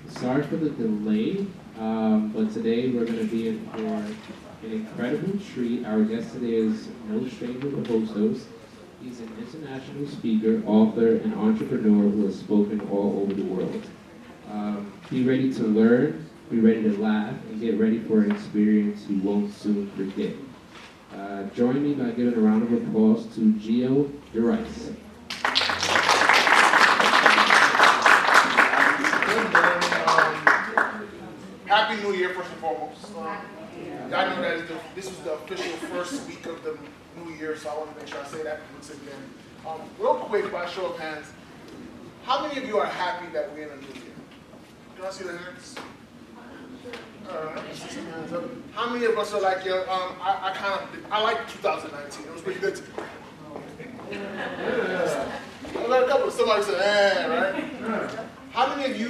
Sorry for the delay, but today we're going to be in for an incredible treat. Our guest today is no stranger to Hostos. He's an international speaker, author, and entrepreneur who has spoken all over the world. Be ready to learn, be ready to laugh, and get ready for an experience you won't soon forget. Join me by giving a round of applause to Gio DeRice. Happy New Year, first and foremost. I know that this is the official first week of the new year, so I want to make sure I say that once again. Real quick, by show of hands, how many of you are happy that we're in a new year? Can I see the hands? See some hands up. How many of us are like, yo, I like 2019. It was pretty good to me. I got a couple. Somebody said, right? How many of you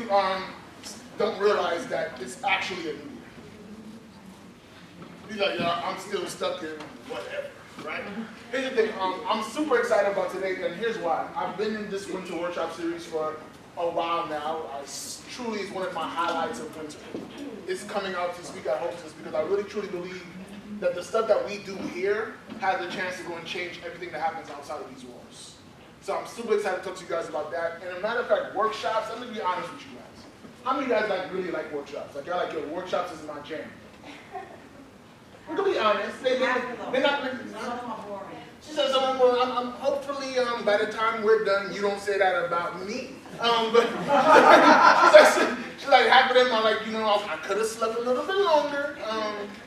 don't realize that it's actually a new year? You're like, yeah, I'm still stuck in whatever, right? Here's the thing, I'm super excited about today, and here's why. I've been in this winter workshop series for a while now. Truly is one of my highlights of winter. It's coming out this week at Hostos because I really truly believe that the stuff that we do here has a chance to go and change everything that happens outside of these walls. So I'm super excited to talk to you guys about that. And a matter of fact, workshops, let me be honest with you guys. How many of you guys really like workshops? Like, y'all like, yo, workshops is my jam. I'm gonna be honest. They're not. She said something. Well, I'm hopefully by the time we're done, you don't say that about me. But she's like half of them are like, you know, I could have slept a little bit longer,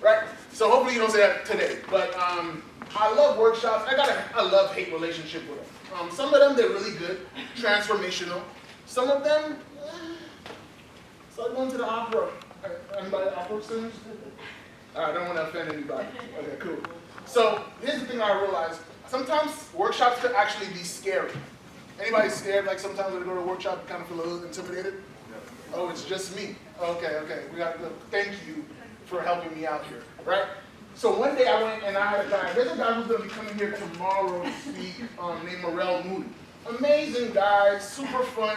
right? So hopefully you don't say that today. But I love workshops. I got a love-hate relationship with them. Some of them they're really good, transformational. Some of them, it's like going to the opera. Anybody opera singers? I don't want to offend anybody. Okay, cool. So here's the thing I realized. Sometimes workshops could actually be scary. Anybody scared? Like sometimes when they go to a workshop, you kind of feel a little intimidated? No. Oh, it's just me. Okay. We got to thank you for helping me out here, right? So one day I went and I had a guy. There's a guy who's going to be coming here tomorrow to speak named Morel Moody. Amazing guy, super fun.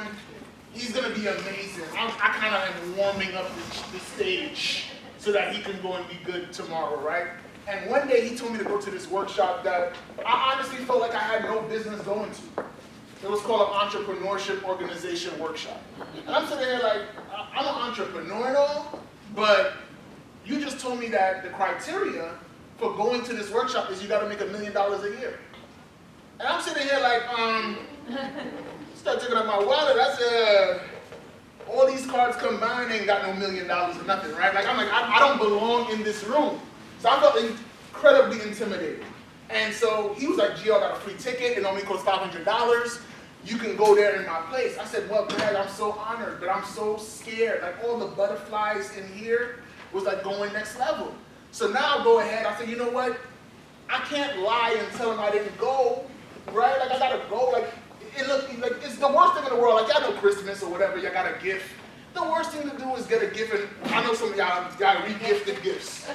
He's going to be amazing. I kind of am warming up the stage so that he can go and be good tomorrow, right? And one day he told me to go to this workshop that I honestly felt like I had no business going to. It was called an entrepreneurship organization workshop. And I'm sitting here like, I'm an entrepreneur and all, but you just told me that the criteria for going to this workshop is you gotta make $1 million a year. And I'm sitting here like, start taking out my wallet, I said, all these cards combined ain't got no $1 million or nothing, right? Like, I'm like, I don't belong in this room. So I felt incredibly intimidated. And so he was like, Gio, I got a free ticket. It only costs $500. You can go there in my place. I said, well, Greg, I'm so honored, but I'm so scared. Like, all the butterflies in here was like going next level. So now I'll go ahead. I said, you know what? I can't lie and tell him I didn't go, right? Like, I got to go. Like, it looked like it's the worst thing in the world. Like, y'all know Christmas or whatever, y'all got a gift. The worst thing to do is get a gift, and I know some of y'all re-gifted gifts.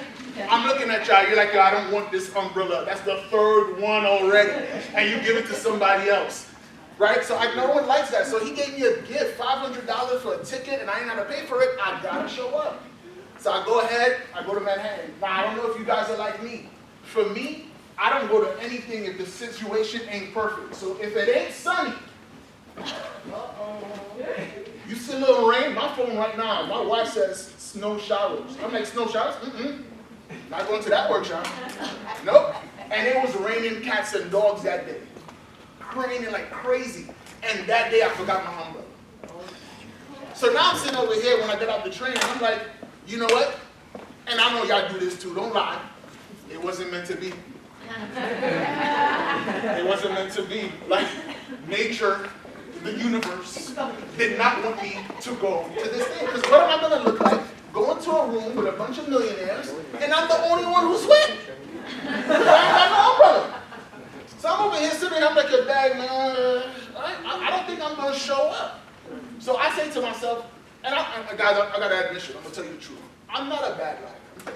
I'm looking at y'all, you're like, yo, I don't want this umbrella. That's the third one already. And you give it to somebody else, right? So no one likes that. So he gave me a gift, $500 for a ticket, and I ain't got to pay for it. I got to show up. So I go ahead, I go to Manhattan. Now, I don't know if you guys are like me. For me, I don't go to anything if the situation ain't perfect. So if it ain't sunny, you see a little rain? My phone right now, my wife says snow showers. I'm like, snow showers? Not going to that workshop. Nope. And it was raining cats and dogs that day. Raining like crazy. And that day I forgot my umbrella. So now I'm sitting over here when I get off the train, and I'm like, you know what? And I know y'all do this too, don't lie. It wasn't meant to be. It wasn't meant to be. Like, nature, the universe, did not want me to go to this thing. Because what am I going to look like? Going to a room with a bunch of millionaires, and I'm the only one who's wet. I ain't got no umbrella. So I'm over here sitting, I'm like, your bag, man, I don't think I'm going to show up. So I say to myself, and guys, I got to admission, I'm going to tell you the truth. I'm not a bad liar.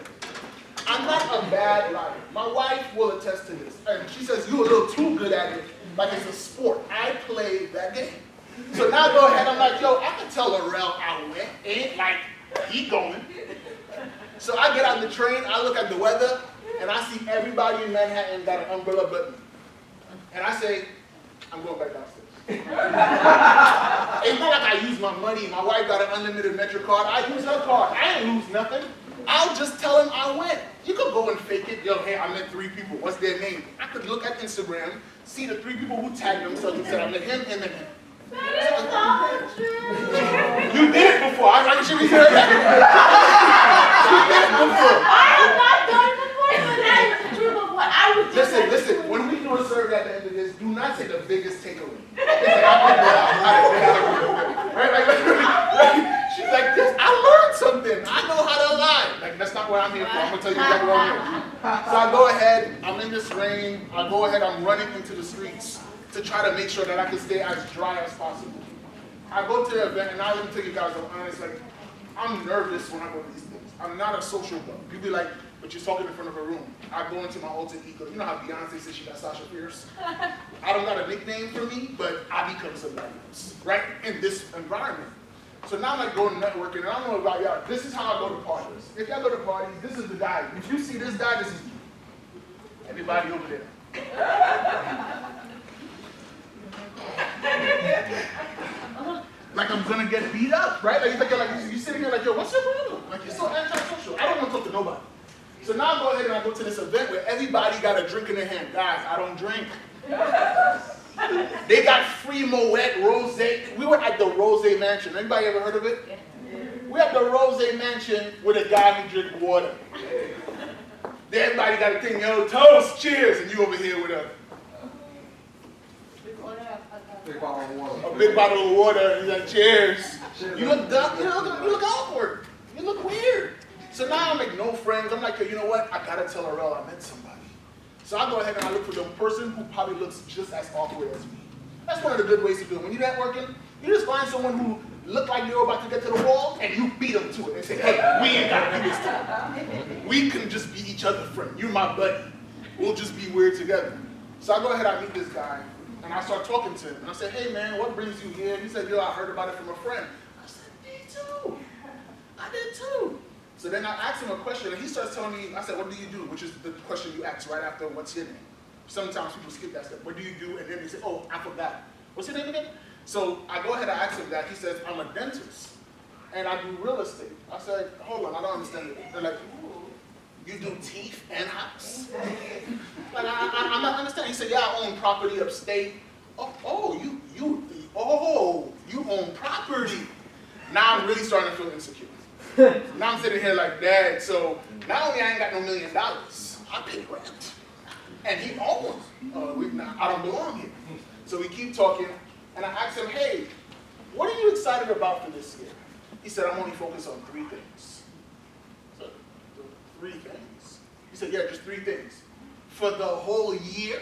I'm not a bad liar. My wife will attest to this. And she says, you're a little too good at it, like it's a sport. I play that game. So now I go ahead, I'm like, yo, I can tell Laurel I went, ain't like, he going. So I get on the train, I look at the weather, and I see everybody in Manhattan got an umbrella button. And I say, I'm going back downstairs. It's not like I use my money. My wife got an unlimited Metro card. I use her card. I ain't lose nothing. I'll just tell him I went. You could go and fake it. Yo, hey, I met 3 people. What's their name? I could look at Instagram, see the 3 people who tagged themselves and said, I met him, him, and him. That is not true. You did it before. I should be heard that. You did it before. I have not done it before, but that is the truth of what I was just Listen, when we do a survey at the end of this, do not say the biggest takeaway. It's like, right? She's like, this, I learned something. I know how to lie. Like, that's not what I'm here for. I'm going to tell you exactly what I'm here for. So I go ahead, I'm in this rain. I go ahead, I'm running into the streets to try to make sure that I can stay as dry as possible. I go to the event, and I'll even tell you guys, I'm honest, like, I'm nervous when I go to these things. I'm not a social bug. You'll be like, but you're talking in front of a room. I go into my alter ego. You know how Beyonce says she got Sasha Fierce? I don't got a nickname for me, but I become somebody else, right? In this environment. So now I'm like going networking, and I don't know about y'all. This is how I go to parties. If y'all go to parties, this is the guy. If you see this guy, this is me. Everybody over there. Like I'm gonna get beat up, right? Like you're sitting here like, yo, what's your problem? Like you're so antisocial. I don't want to talk to nobody. So now I go ahead and I go to this event where everybody got a drink in their hand. Guys, I don't drink. They got free Moet, Rosé. We were at the Rosé Mansion. Anybody ever heard of it? We at the Rosé Mansion with a guy who drink water. Then everybody got a thing, yo, toast, cheers, and you over here with a Big bottle of water. a big bottle of water, and he's like, cheers. You look dumb, you look awkward. You look weird. So now I make no friends. I'm like, yo, you know what? I gotta tell Laurel I met somebody. So I go ahead and I look for the person who probably looks just as awkward as me. That's one of the good ways to do it. When you're networking, you just find someone who look like they're about to get to the wall, and you beat them to it and say, hey, we ain't gotta do this time. We can just be each other's friend. You're my buddy. We'll just be weird together. So I go ahead, I meet this guy, and I start talking to him. And I said, hey man, what brings you here? He said, yo, I heard about it from a friend. I said, me too. I did too. So then I asked him a question, and he starts telling me, I said, what do you do? Which is the question you ask right after, what's your name? Sometimes people skip that step. What do you do? And then they say, oh, I forgot. What's your name again? So I go ahead and ask him that. He says, I'm a dentist, and I do real estate. I said, hold on, I don't understand it. They're like, you do teeth and house? Like, I'm not understanding. He said, yeah, I own property upstate. You own property. Now I'm really starting to feel insecure. Now I'm sitting here like, Dad, so not only I ain't got no $1 million, I pay rent. And he owns. I don't belong here. So we keep talking, and I asked him, hey, what are you excited about for this year? He said, I'm only focused on 3 things. So, 3 things? He said, yeah, just 3 things. For the whole year?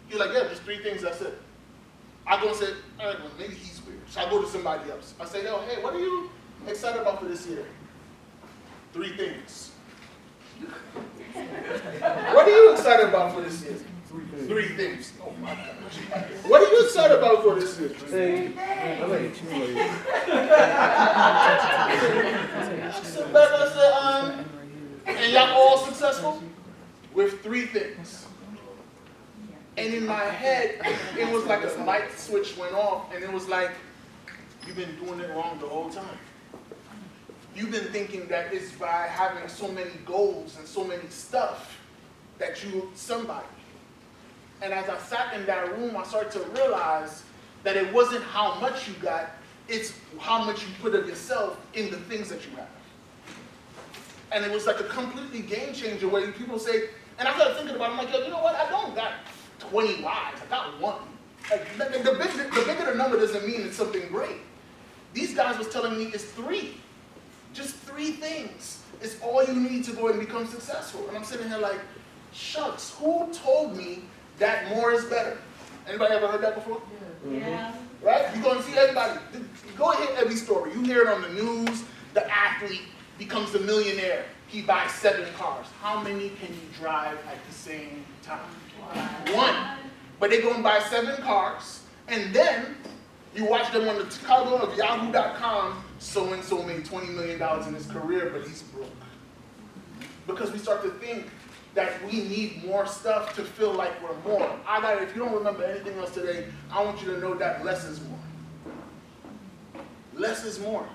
He's like, yeah, just 3 things, that's it. I go and say, all right, well, maybe he's weird. So I go to somebody else. I say, yo, hey, what are you excited about for this year? 3 things. What are you excited about for this year? 3 things. Oh my gosh. What are you excited about for this year? And y'all all successful? With 3 things. And in my head, it was like a light switch went off, and it was like, you've been doing it wrong the whole time. You've been thinking that it's by having so many goals and so many stuff that you're somebody. And as I sat in that room, I started to realize that it wasn't how much you got, it's how much you put of yourself in the things that you have. And it was like a completely game changer where people say, and I started thinking about it, I'm like, yo, you know what, I don't got 20 wives, I got 1. Like, the bigger the number doesn't mean it's something great. These guys was telling me it's 3. Just 3 things. It's all you need to go and become successful. And I'm sitting here like, shucks, who told me that more is better? Anybody ever heard that before? Yeah. Right? You go and see everybody. Go and hear every story. You hear it on the news. The athlete becomes a millionaire. He buys 7 cars. How many can you drive at the same time? 1. But they go and buy 7 cars. And then You watch them on the cover of Yahoo.com, so-and-so made $20 million in his career, but he's broke. Because we start to think that we need more stuff to feel like we're more. If you don't remember anything else today, I want you to know that less is more. Less is more.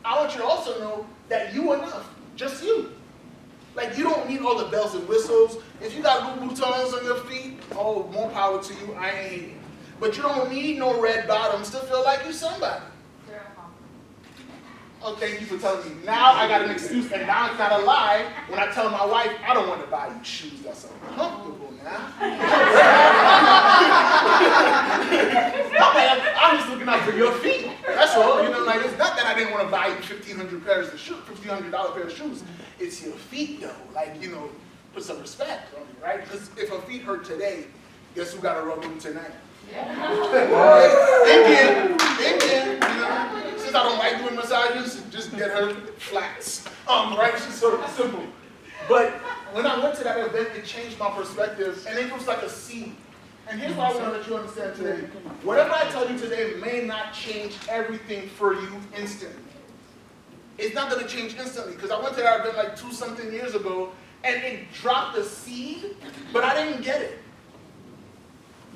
I want you to also know that you enough, just you. Like, you don't need all the bells and whistles. If you got Louboutins on your feet, oh, more power to you, I ain't hating. But you don't need no red bottoms to feel like you somebody. Oh, thank you for telling me. Now I got an excuse, and now it's not a lie when I tell my wife, I don't want to buy you shoes that's uncomfortable now. No, man, I'm just looking out for your feet. That's all. You know, like, it's not that I didn't want to buy you $1,500 pair of shoes. It's your feet, though. Like, you know, put some respect on me, right? Because if her feet hurt today, guess who got to rub them tonight? Thinking, you know, since I don't like doing massages, just get her flats. Right? It's just sort of simple. But when I went to that event, it changed my perspective, and it was like a seed. And here's what I want to let you understand today. Whatever I tell you today may not change everything for you instantly. It's not going to change instantly, because I went to that event like 2-something years ago, and it dropped a seed, but I didn't get it.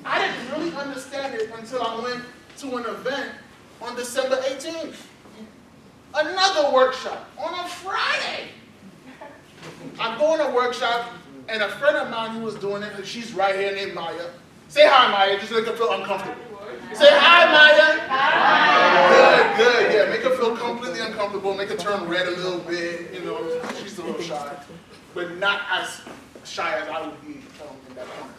I didn't really understand it until I went to an event on December 18th. Another workshop on a Friday. I go on a workshop, and a friend of mine who was doing it, she's right here named Maya. Say hi, Maya, just make her feel uncomfortable. Say hi, Maya. Hi. Good, yeah. Make her feel completely uncomfortable, make her turn red a little bit, you know, she's a little shy. But not as shy as I would be in that corner.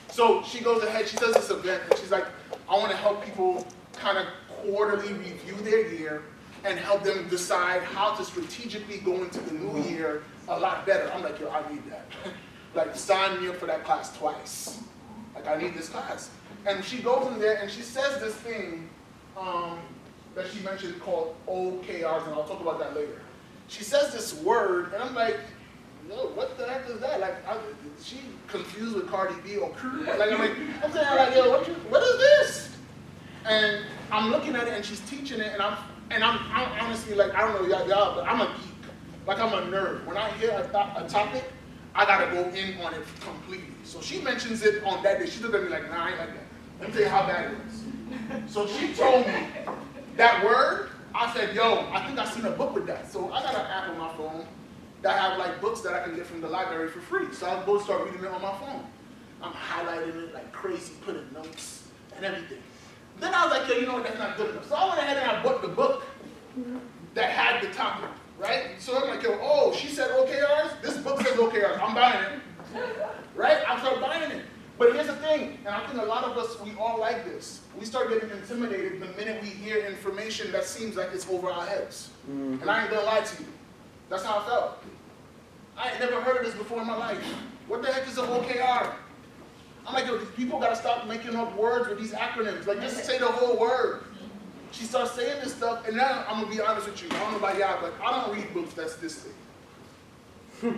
So she goes ahead, she does this event, and she's like, I want to help people kind of quarterly review their year and help them decide how to strategically go into the new year a lot better. I'm like, yo, I need that. Like, sign me up for that class twice. Like, I need this class. And she goes in there and she says this thing that she mentioned called OKRs, and I'll talk about that later. She says this word, and I'm like, no, what the heck is that? Like, she confused with Cardi B or like, I'm saying, like, yo, what is this? And I'm looking at it, and she's teaching it, and I'm honestly, like, I don't know y'all, but I'm a geek. Like, I'm a nerd. When I hear a topic, I gotta go in on it completely. So she mentions it on that day. She looked at me like, nah, I ain't like that. Let me tell you how bad it is. So she told me that word. I said, yo, I think I seen a book with that. So I got an app on my phone that have like books that I can get from the library for free. So I'll go start reading it on my phone. I'm highlighting it like crazy, putting notes and everything. Then I was like, yo, you know what, that's not good enough. So I went ahead and I bought the book that had the topic, right? So I'm like, yo, oh, she said OKRs? This book says OKRs, I'm buying it. Right? I start buying it. But here's the thing, and I think a lot of us, we all like this. We start getting intimidated the minute we hear information that seems like it's over our heads. Mm-hmm. And I ain't gonna lie to you. That's how I felt. I ain't never heard of this before in my life. What the heck is an OKR? I'm like, yo, these people gotta stop making up words with these acronyms. Like, just say the whole word. She starts saying this stuff, and now I'm gonna be honest with you. I don't know about y'all, but I don't read books that's this thick.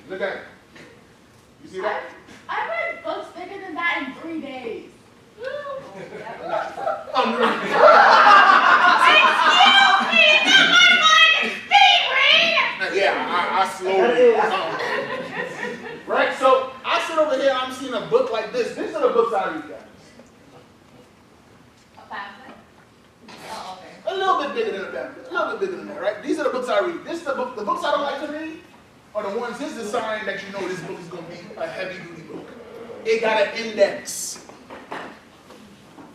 Look at it. You see that? I read books bigger than that in 3 days. Excuse me, not my mind is speed read. Yeah, I slowly. Right? So I sit over here, I'm seeing a book like this. These are the books I read, guys. A pamphlet? Oh, okay. A little bit bigger than a pamphlet. A little bit bigger than that, right? These are the books I read. This is the books I don't like to read are the ones, here's the sign that you know this book is going to be a heavy-duty book. It got an index.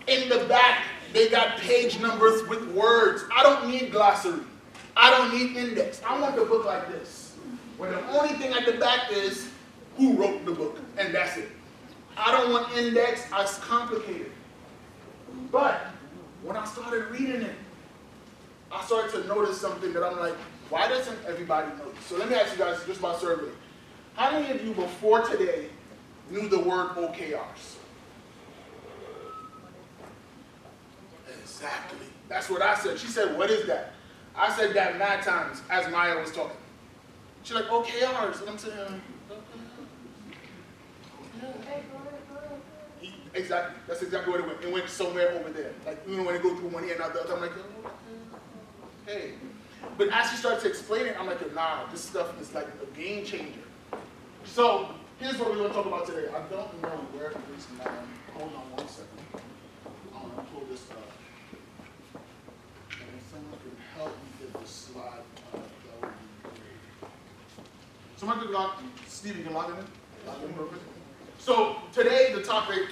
In the back, they got page numbers with words. I don't need glossary. I don't need index. I want the book like this, where the only thing at the back is who wrote the book, and that's it. I don't want index. It's complicated. But when I started reading it, I started to notice something that I'm like, why doesn't everybody know this? So let me ask you guys just by survey. How many of you before today knew the word OKRs? Exactly. That's what I said. She said, what is that? I said that mad times as Maya was talking. She's like, OKRs. And I'm saying, Exactly. That's exactly what it went. It went somewhere over there. Like, you know, when it go through one ear and out the other, I'm like, oh, hey. But as she started to explain it, I'm like, nah, this stuff is like a game changer. So, here's what we're going to talk about today. I don't know where it is now. Hold on one second. I'm going to pull this up. And if someone can help me get this slide up, that would be great. Someone could log, Steve, you can log it in? Log it in real quick. So, today, the topic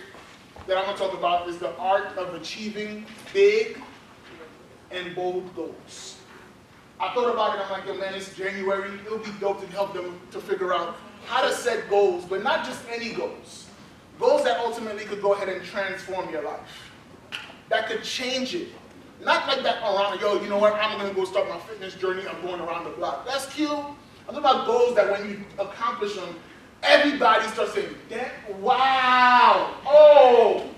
that I'm going to talk about is the art of achieving big and bold goals. I thought about it, I'm like, yo man, it's January, it would be dope to help them to figure out how to set goals, but not just any goals. Goals that ultimately could go ahead and transform your life. That could change it. Not like that around, yo, you know what, I'm gonna go start my fitness journey, I'm going around the block. That's cute. I'm talking about goals that when you accomplish them, everybody starts saying, wow, oh,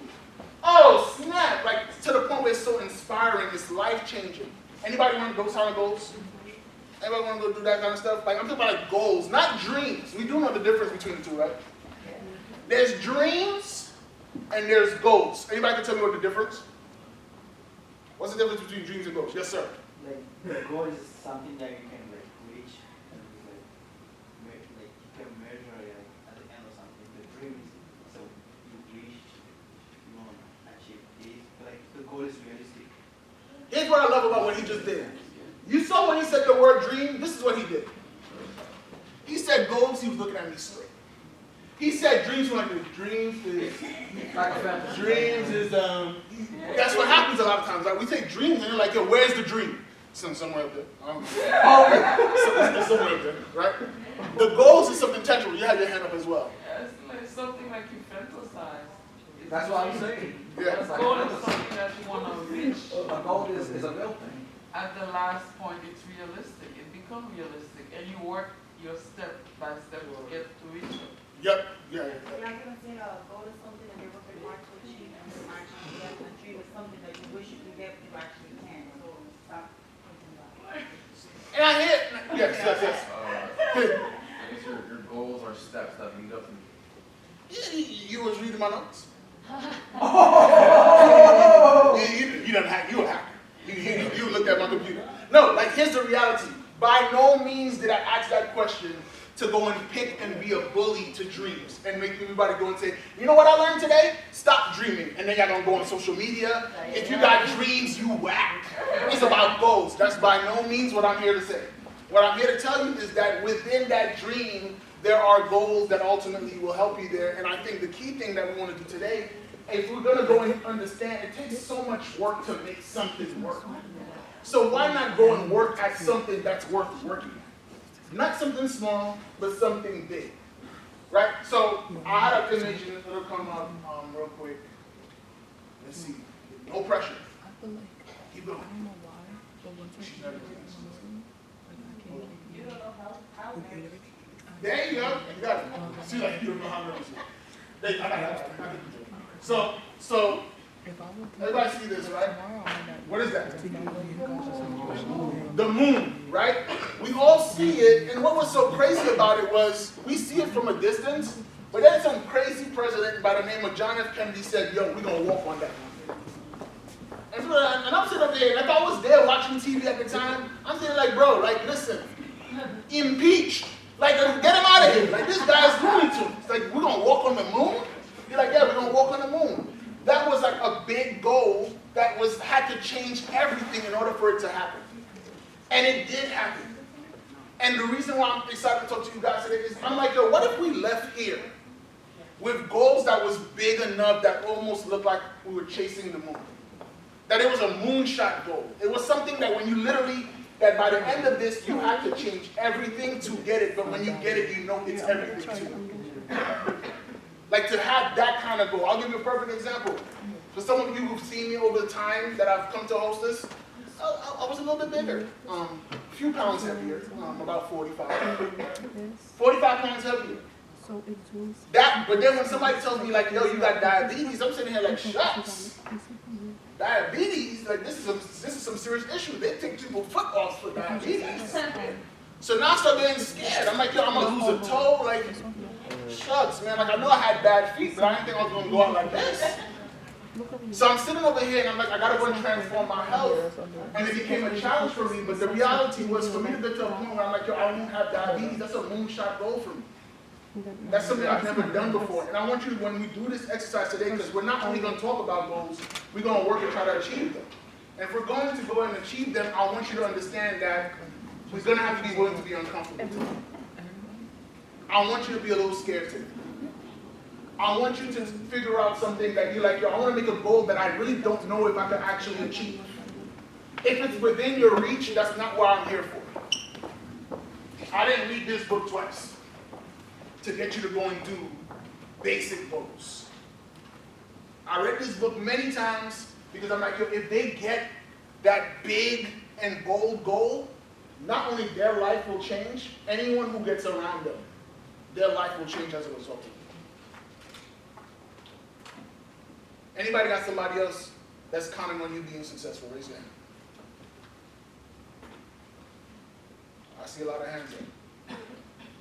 snap. Like to the point where it's so inspiring, it's life-changing. Anybody want to go sign goals? Anybody want to go do that kind of stuff? Like I'm talking about like goals, not dreams. We do know the difference between the two, right? There's dreams and there's goals. Anybody can tell me what the difference? What's the difference between dreams and goals? Yes, sir. Like the goal is something that you can like reach and like you can measure it at the end of something. The dream is so you reach, you want to achieve this, but like the goal is realistic. Here's what I love about what he just did. You saw when he said the word dream, this is what he did. He said goals, he was looking at me straight. He said dreams, he was like, dreams is, that's what happens a lot of times. Like we say dreams, and they're like, yo, where's the dream? Somewhere up there. It's somewhere up there, right? The goals is something tangible. You have your hand up as well. Yeah, it's like something like you fantasize. That's what I'm saying. Yeah. A goal is something that you want to reach. A goal is a real thing. At the last point, it's realistic. It becomes realistic, and you work your step by step to get to reach it. Yep. Yeah. You're not going to say a goal is something that you're working hard to achieve, and you actually get, and a dream is something that you wish you could get, but you actually can. So stop thinking about it. And I hear, yes. I guess your goals are steps that lead up to. You was reading my notes. You done hack. You a hacker. You looked at my computer. No, like here's the reality. By no means did I ask that question to go and pick and be a bully to dreams and make everybody go and say, you know what I learned today? Stop dreaming. And then y'all gonna go on social media. If you got dreams, you whack. It's about goals. That's by no means what I'm here to say. What I'm here to tell you is that within that dream, there are goals that ultimately will help you there. And I think the key thing that we want to do today, if we're going to go and understand, it takes so much work to make something work. So why not go and work at something that's worth working at? Not something small, but something big. Right? So I had an image, and it'll come up real quick. Let's see. No pressure. Keep going. She's never doing this. You don't know how There you go. You got it. See, like you don't know how nervous you are. I got it. So, everybody see this, right? What is that? The moon, right? We all see it, and what was so crazy about it was we see it from a distance, but then some crazy president by the name of John F. Kennedy said, yo, we're going to walk on that. And I'm sitting up there, and if I was there watching TV at the time, I'm sitting like, bro, like, listen, impeach. Like, get him out of here. Like, this guy's Looney Tunes. It's like, we're going to walk on the moon? You're like, yeah, we're going to walk on the moon. That was like a big goal that had to change everything in order for it to happen. And it did happen. And the reason why I'm excited to talk to you guys today is I'm like, yo, what if we left here with goals that was big enough that almost looked like we were chasing the moon? That it was a moonshot goal. It was something that when you literally, that by the end of this, you have to change everything to get it, but when you get it, you know it's everything too. Like to have that kind of goal. I'll give you a perfect example. For some of you who've seen me over the time that I've come to Hostos, I was a little bit bigger. A few pounds heavier, about 45. 45 pounds heavier. But then when somebody tells me like, yo, you got diabetes, I'm sitting here like, shucks. Diabetes, like this is some serious issue. They take people foot off for diabetes. So now I start getting scared. I'm like, yo, I'm gonna lose a toe. Like, Shucks, man, like I know I had bad feet, but I didn't think I was gonna go out like this. So I'm sitting over here and I'm like, I gotta go and transform my health. And it became a challenge for me, but the reality was for me to get to a point where I'm like, yo, I won't have diabetes. That's a moonshot goal for me. That's something I've never done before. And I want you, when we do this exercise today, because we're not only gonna talk about goals, we're gonna work and try to achieve them. And if we're going to go and achieve them, I want you to understand that we're gonna have to be willing to be uncomfortable today. I want you to be a little scared today. I want you to figure out something that you're like, yo, I want to make a goal that I really don't know if I can actually achieve. If it's within your reach, that's not what I'm here for. I didn't read this book twice to get you to go and do basic goals. I read this book many times because I'm like, yo, if they get that big and bold goal, not only their life will change, anyone who gets around them, their life will change as a result of it. Anybody got somebody else that's counting on you being successful? Raise your hand. I see a lot of hands up.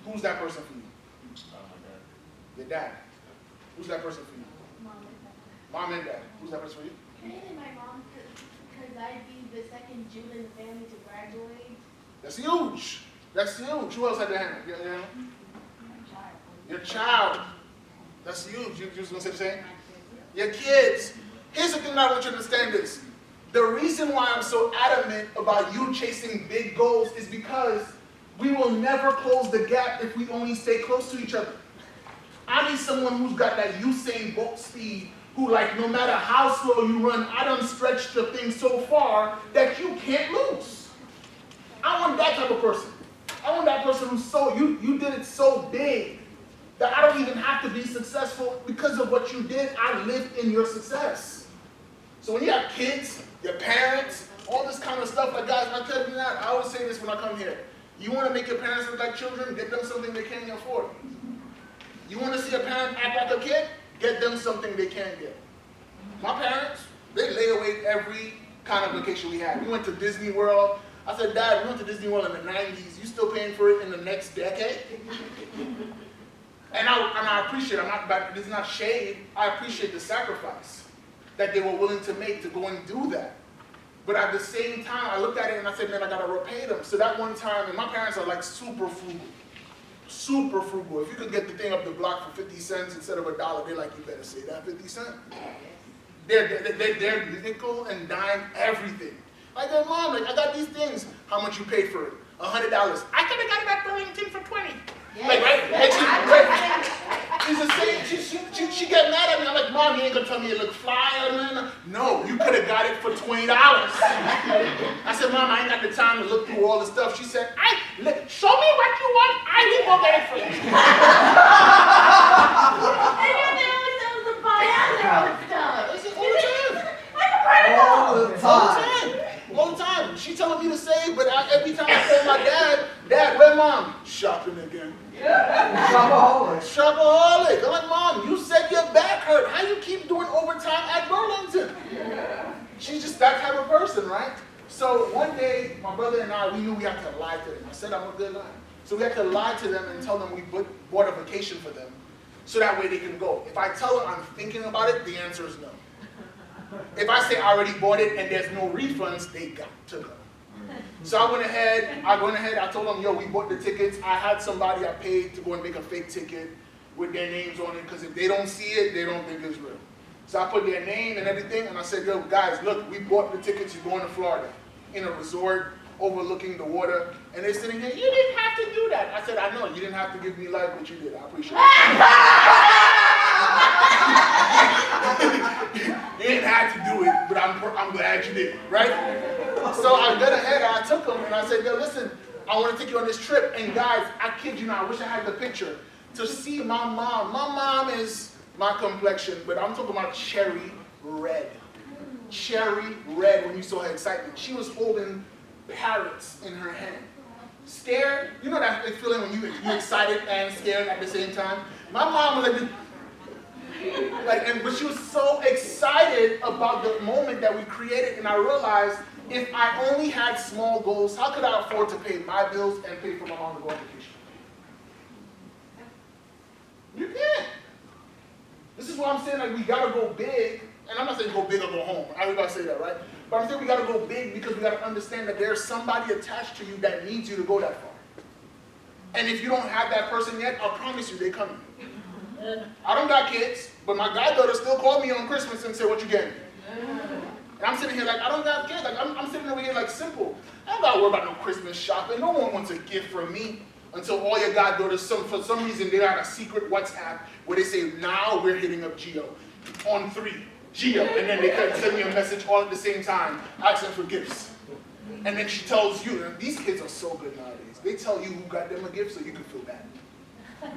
Who's that person for you? Your dad. Who's that person for you? Mom and dad. Mom and dad. Who's that person for you? Mainly my mom, because I'd be the second Jew in the family to graduate. That's huge. That's huge. Who else had their hand up? Yeah. My child. Your child. That's huge. You just gonna say the same? Your kids. Here's the thing that I want you to understand is, the reason why I'm so adamant about you chasing big goals is because we will never close the gap if we only stay close to each other. I need someone who's got that Usain Bolt speed, who like no matter how slow you run, I done stretched the thing so far that you can't lose. I want that type of person. I want that person who's so, you did it so big that I don't even have to be successful because of what you did. I lived in your success. So when you have kids, your parents, all this kind of stuff, like guys, I tell you that, I always say this when I come here. You want to make your parents look like children, get them something they can't afford. You want to see a parent act like a kid, get them something they can't get. My parents, they lay away every kind of vacation we had. We went to Disney World. I said, Dad, we went to Disney World in the 90s. You still paying for it in the next decade? And I appreciate it. I'm not back, this is not shade. I appreciate the sacrifice that they were willing to make to go and do that. But at the same time, I looked at it and I said, man, I gotta repay them. So that one time, and my parents are like super frugal. Super frugal. If you could get the thing up the block for 50 cents instead of $1, they're like, you better say that 50 cents. They're nickel and dime everything. Like, oh, Mom, like, I got these things. How much you paid for it? $100. I could have got it at Burlington for 20. Yes. Like, right? She's the same. She get mad at me. I'm like, Mom, you ain't gonna tell me it look fly. No, you could have got it for $20. I said, Mom, I ain't got the time to look through all the stuff. She said, show me what you want. I will go get it for you. And you're the only one to buy other stuff. This is all the time. All the time. All the time. She telling me to save, but every time I tell my Dad, where Mom? Shopping again. Shopaholic. Shopaholic. I'm like, Mom, you said your back hurt. How you keep doing overtime at Burlington? She's just that type of person, right? So one day, my brother and I, we knew we had to lie to them. I said I'm a good liar. So we had to lie to them and tell them we bought a vacation for them, so that way they can go. If I tell them I'm thinking about it, the answer is no. If I say I already bought it and there's no refunds, they got to go. So I went ahead, I told them, yo, we bought the tickets. I had somebody I paid to go and make a fake ticket with their names on it, because if they don't see it, they don't think it's real. So I put their name and everything, and I said, yo, guys, look, we bought the tickets, you're going to Florida, in a resort overlooking the water. And they're sitting here, you didn't have to do that. I said, I know, you didn't have to give me life, but you did. I appreciate it. You didn't have to do it, but I'm glad you did, right? So I got ahead, I took them, and I said, yo, listen, I want to take you on this trip. And guys, I kid you not, I wish I had the picture, to see my mom. My mom is my complexion, but I'm talking about cherry red. Cherry red when you saw her excitement. She was holding parrots in her hand. Scared, you know that feeling when you're excited and scared at the same time? My mom was but she was so excited about the moment that we created, and I realized if I only had small goals, how could I afford to pay my bills and pay for my mom to go on vacation? You can't. This is why I'm saying like we gotta go big, and I'm not saying go big or go home. I ain't gotta say that, right? But I'm saying we gotta go big because we gotta understand that there's somebody attached to you that needs you to go that far. And if you don't have that person yet, I promise you they coming. I don't got kids, but my goddaughter still called me on Christmas and said, "What you getting?" And I'm sitting here like, I don't got kids. Like I'm sitting over here like simple. I don't gotta worry about no Christmas shopping. No one wants a gift from me until all your goddaughters, for some reason, they got a secret WhatsApp where they say, now we're hitting up Gio on 3. Gio. And then they can send me a message all at the same time, asking for gifts. And then she tells you, and these kids are so good nowadays. They tell you who got them a gift so you can feel bad.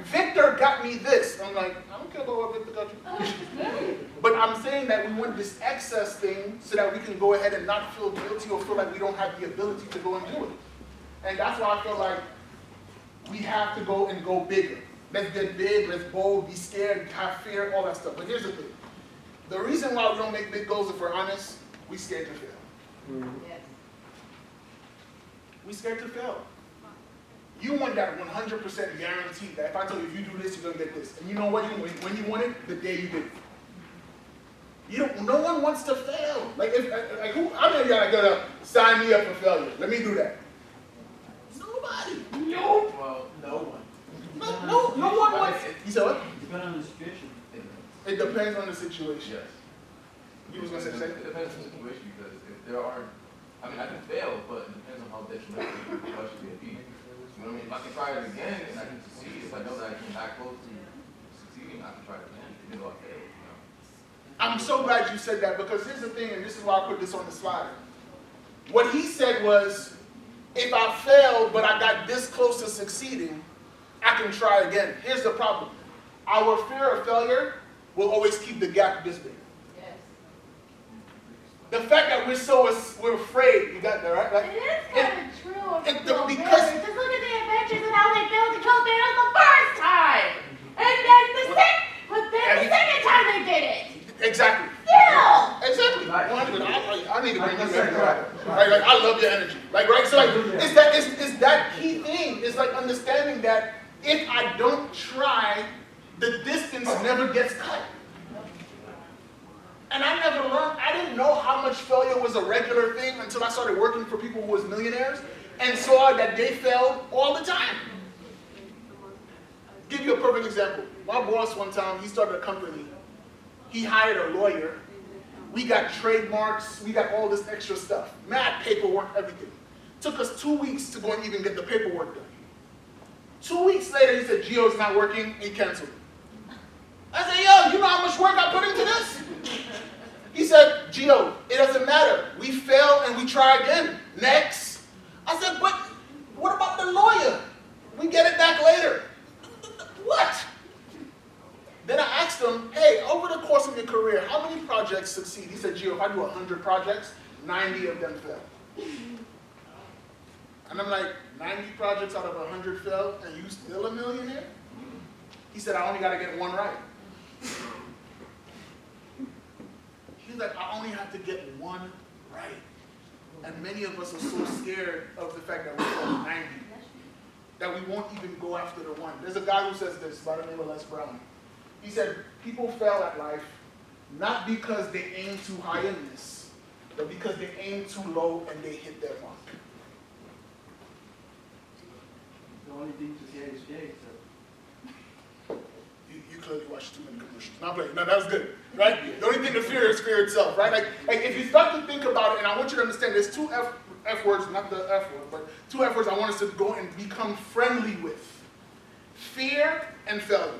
Victor got me this. I'm like, I don't care about what Victor got you. But I'm saying that we want this excess thing so that we can go ahead and not feel guilty or feel like we don't have the ability to go and do it. And that's why I feel like we have to go and go bigger. Let's get big, let's bold, be scared, have fear, all that stuff. But here's the thing. The reason why we don't make big goals, if we're honest, we're scared to fail. Yes. We're scared to fail. You want that 100% guarantee that if I tell you, if you do this, you're going to get this. And you know what? When you want it, the day you did it. You don't, no one wants to fail. Like, how many of y'all are going to sign me up for failure? Let me do that. Nobody. No. Well, no one. No one wants. You said what? Depending on the situation. It depends on the situation. Yes. You was going to say the same? It depends on the situation because if there are, I mean, I can fail, but it depends on how detrimental the question may be. You know what I mean? If I can try it again and I can succeed, if I know that I can back close to succeeding, I can try it again, even though I failed. You know? I'm so glad you said that because here's the thing, and this is why I put this on the slide. What he said was, if I failed, but I got this close to succeeding, I can try again. Here's the problem. Our fear of failure will always keep the gap this big. Yes. The fact that we're afraid, you got that, right? Like, It is kind of true. because Just look at the adventures and how they failed to kill Thanos the first time. And then the second time they did it. exactly. Still. Exactly. I need to bring you back. Right? Like, I love your energy. Like, right? So, like, it's that key thing. It's like understanding that if I don't try, the distance never gets cut. And I never learned, I didn't know how much failure was a regular thing until I started working for people who was millionaires and saw that they failed all the time. Give you a perfect example. My boss one time, he started a company. He hired a lawyer. We got trademarks. We got all this extra stuff. Mad paperwork, everything. Took us 2 weeks to go and even get the paperwork done. 2 weeks later, he said, Gio's not working. He canceled it. I said, yo, you know how much work I put into this? He said, Gio, it doesn't matter. We fail and we try again. Next. I said, but what about the lawyer? We get it back later. What? Then I asked him, hey, over the course of your career, how many projects succeed? He said, Gio, if I do 100 projects, 90 of them fail. And I'm like, 90 projects out of 100 fail, and you still a millionaire? He said, I only got to get one right. He's like, I only have to get one right. And many of us are so scared of the fact that we fail 90 that we won't even go after the one. There's a guy who says this by the name of Les Brown. He said, people fail at life not because they aim too high in this, but because they aim too low and they hit their mark. The only thing to say is fear, so. You clearly watched too many commercials. No, I'm playing. No, that was good, right? The only thing to fear is fear itself, right? Like if you start to think about it, and I want you to understand, there's two F words, not the F word, but two F words I want us to go and become friendly with. Fear and failure.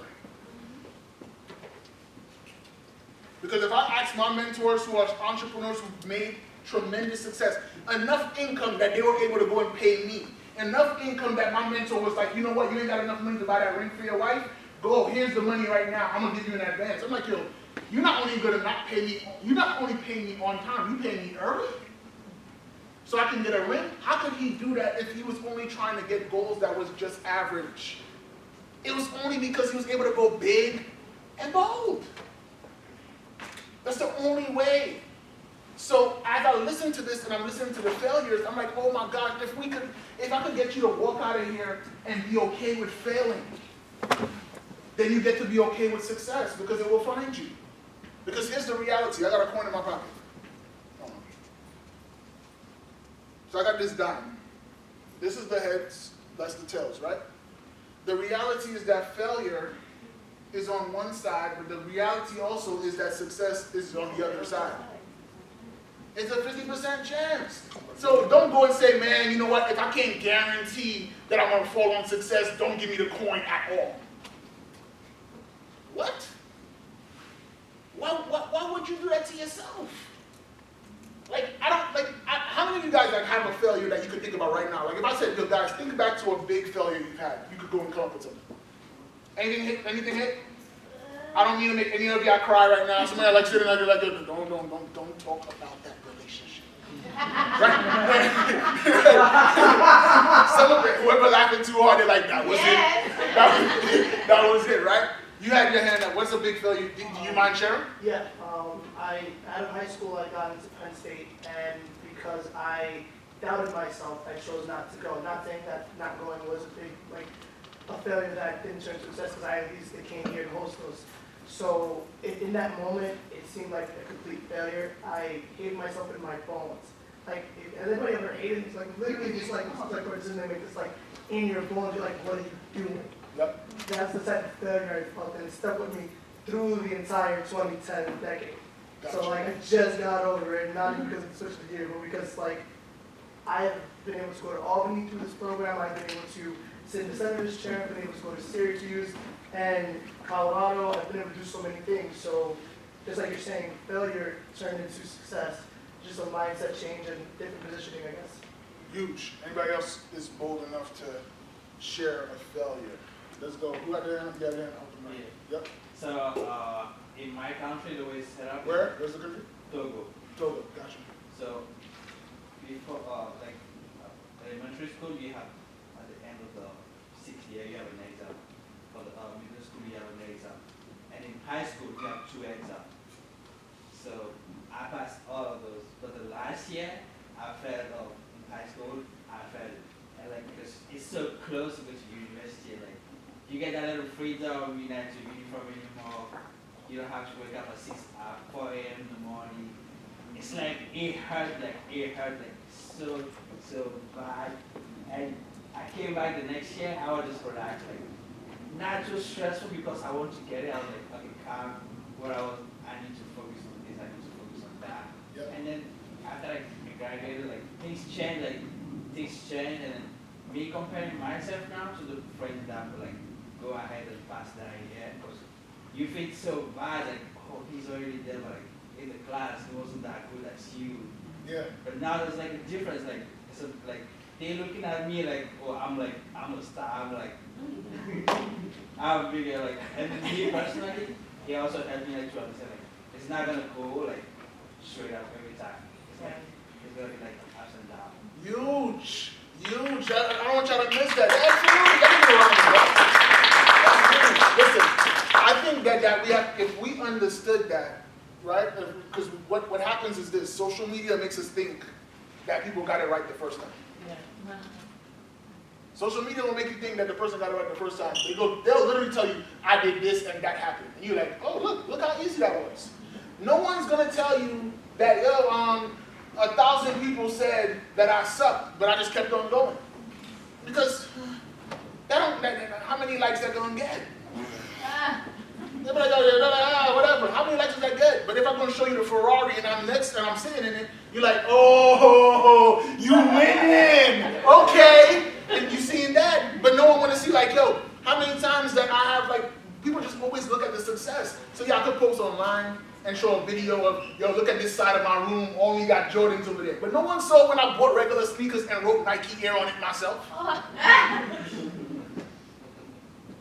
Because if I ask my mentors who are entrepreneurs who've made tremendous success, enough income that they were able to go and pay me, enough income that my mentor was like, you know what, you ain't got enough money to buy that ring for your wife? Go, here's the money right now, I'm gonna give you an advance. I'm like, yo, you're not only gonna not pay me, you're not only paying me on time, you pay me early? So I can get a ring? How could he do that if he was only trying to get goals that was just average? It was only because he was able to go big and bold. That's the only way. So as I listen to this and I'm listening to the failures, I'm like, oh my God, if I could get you to walk out of here and be okay with failing, then you get to be okay with success because it will find you. Because here's the reality. I got a coin in my pocket. Hold on. So I got this dime. This is the heads, that's the tails, right? The reality is that failure is on one side, but the reality also is that success is on the other side. It's a 50% chance. So don't go and say, man, you know what, if I can't guarantee that I'm going to fall on success, don't give me the coin at all. What? Why would you do that to yourself? How many of you guys have a failure that you could think about right now? Like if I said, yo guys, think back to a big failure you've had. You could go and come up with something. Anything hit? Anything hit? I don't mean to make any of y'all cry right now. Somebody like sitting there like, don't talk about that relationship. Right? Some of it, whoever laughing too hard, they're like, that was it. That was it, right? You had your hand up. What's a big failure? Do you mind sharing? Yeah, out of high school, I got into Penn State, and because I doubted myself, I chose not to go. Not saying that not going was a failure that didn't turn to success, because I at least came here to Hostos. So in that moment, it seemed like a complete failure. I hated myself in my bones. Like, has anybody ever hated? It's like literally just like what's in there, it's like in your bones. You're like, what are you doing? Yep. That's the type of failure I felt, and it stuck with me through the entire 2010 decade. Gotcha. So I just got over it, not even because it switched the gear, but because I have been able to go to Albany through this program. I've been able to sit in the senator's chair. I've been able to go to Syracuse and Colorado. I've been able to do so many things. So just like you're saying, failure turned into success. Just a mindset change and different positioning, I guess. Huge. Anybody else is bold enough to share a failure? Let's go. Who got their hand? Got their hand? Yep. So, in my country, the way it's set up. Where? Where's the country? Togo. Togo. Gotcha. So, before, elementary school, you have, at the end of the 6th year, you have an exam. For the middle school, you have an exam. And in high school, you have 2 exams. So, I passed all of those. But the last year, I failed in high school, I failed. And because it's so close to go to university, you get that little freedom, you don't have to uniform anymore. You don't have to wake up at 4 a.m. in the morning. It's it hurt so bad. And I came back the next year, I was just relaxed, not too stressful because I want to get it. I was okay, calm, I need to focus on this, I need to focus on that. Yep. And then after I graduated, things changed, and then me comparing myself now to the friends that go ahead and pass that year, because you feel so bad, oh, he's already there, but in the class, he wasn't that good as you. Yeah. But now there's a difference, they're looking at me oh, I'm a star, I'm bigger, and then me personally, he also helped me to understand, it's not gonna go, straight up every time. It's gonna be, ups and downs. Huge. Huge. I don't want y'all to miss that. Absolutely. Listen, I think that we have, if we understood that, right? Because what happens is this: social media makes us think that people got it right the first time. Yeah. Social media will make you think that the person got it right the first time. They'll literally tell you, I did this and that happened. And you're like, oh, look how easy that was. No one's gonna tell you that, 1,000 people said that I sucked, but I just kept on going. Because how many likes that gonna get? They'll be like, whatever. How many likes is that get? But if I'm gonna show you the Ferrari and I'm next and I'm sitting in it, you're like, oh, you winning. Okay. And you seeing that, but no one wanna see how many times that I have people just always look at the success. So yeah, I could post online and show a video of, look at this side of my room, only got Jordans over there. But no one saw when I bought regular sneakers and wrote Nike Air on it myself.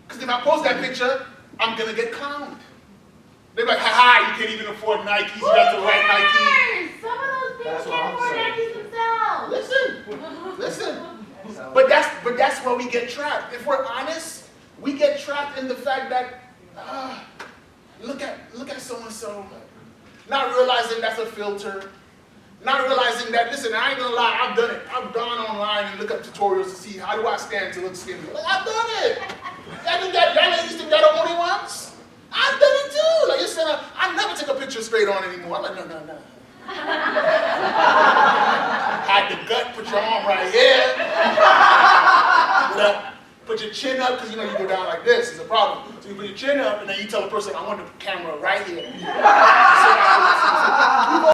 Because if I post that picture, I'm gonna get clowned. They're like, haha, you can't even afford Nikes, you got the right Nike. Some of those people can't afford Nikes themselves. Listen. But that's where we get trapped. If we're honest, we get trapped in the fact that, look at so-and-so. Not realizing that's a filter. Not realizing that, listen, I ain't gonna lie, I've done it. I've gone online and looked up tutorials to see how do I stand to look skinny. I've done it. Y'all ladies think y'all the only ones? I've done it too. Like you said, I never take a picture straight on anymore. I'm like, no. Hide the gut, put your arm right here. Put your chin up, because you know you go down like this, it's a problem. So you put your chin up and then you tell the person, I want the camera right here.